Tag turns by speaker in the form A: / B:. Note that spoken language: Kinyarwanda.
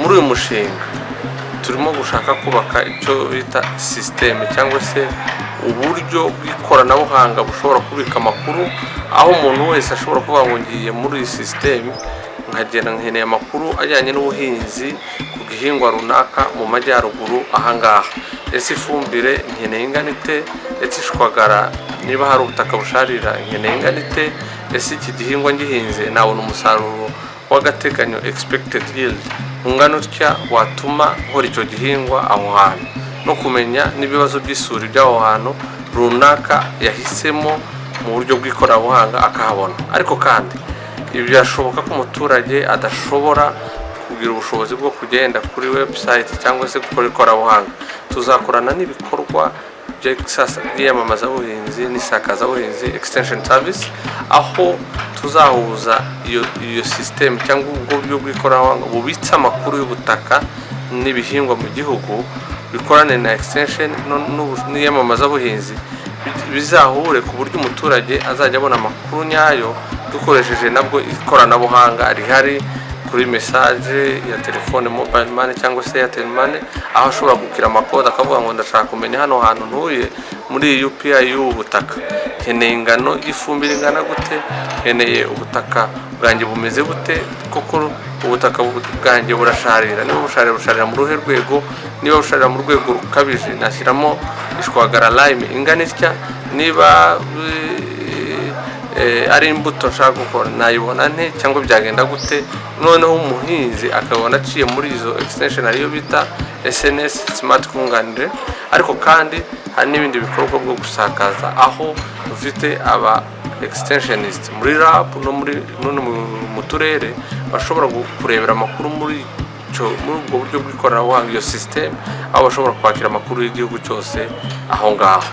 A: muri uyu mushinga turimo gushaka kubaka icyo bita system cyangwa se uburyo bw'ikoranabuhanga bushobora kubika amakuru, aho umuntu wese ashobora kuba ngo ngiye muri iyi system nkagenda nkeneye amakuru ajyanye n'ubuhinzi ku gihingwa runaka mu majyaruguru ahangaha. Ese ifumbire nkeneye inganite, ese ishwagara niba hari ubutaka busharira nkeneye inganite, ese iki gihingwa ngihinze nabona umusaruro w'agateganyo expected yield ungana utya watuma nkora icyo gihingwa aho hantu, no kumenya n'ibibazo by'isuri by'aho hantu runaka yahisemo mu buryo bw'ikoranabuhanga akahabona. Ariko kandi ibi byashoboka ko umuturage adashobora kugira ubushobozi bwo kugenda kuri website cyangwa se gukora ikoranabuhanga. Tuzakorana n'ibikorwa by'iyamamazabuhinzi n'isakazabuhinzi extension service, aho tuzahuza iyo system cyangwa ubwo buryo bw'ikoranabuhanga bubitsa amakuru y'ubutaka n'ibihingwa mu gihugu, bikorane na extension n'iyamamazabuhinzi, bizahure ku buryo umuturage azajya abona amakuru nyayo dukoresheje nabwo ikoranabuhanga rihari kuri message ya telefone mobile money cyangwa se Airtel money, aho ashobora gukira amakode akavuga ngo ndashaka kumenya hano hantu ntuye muri UPI y'ubutaka, nkeneye ingano y'ifumbire ingana gute, nkeneye ubutaka bwanjye bumeze gute, koko ubutaka bwanjye burasharira, niba busharira mu ruhe rwego, niba busharira mu rwego rukabije nashyiramo ishwagara lime ingana itya, niba ari imbuto nshaka gukora nayibona nte cyangwa byagenda gute. Noneho umuhinzi akabona aciye muri izo extension ariyo bita SNS smart kunganire. Ariko kandi hari n'ibindi bikorwa bwo gusakaza, aho ufite aba extensionist muri lab no mu turere bashobora kurebera amakuru muri ubwo buryo bw'ikoranabuhanga, iyo system aho bashobora kwakira amakuru y'igihugu cyose aho ngaho.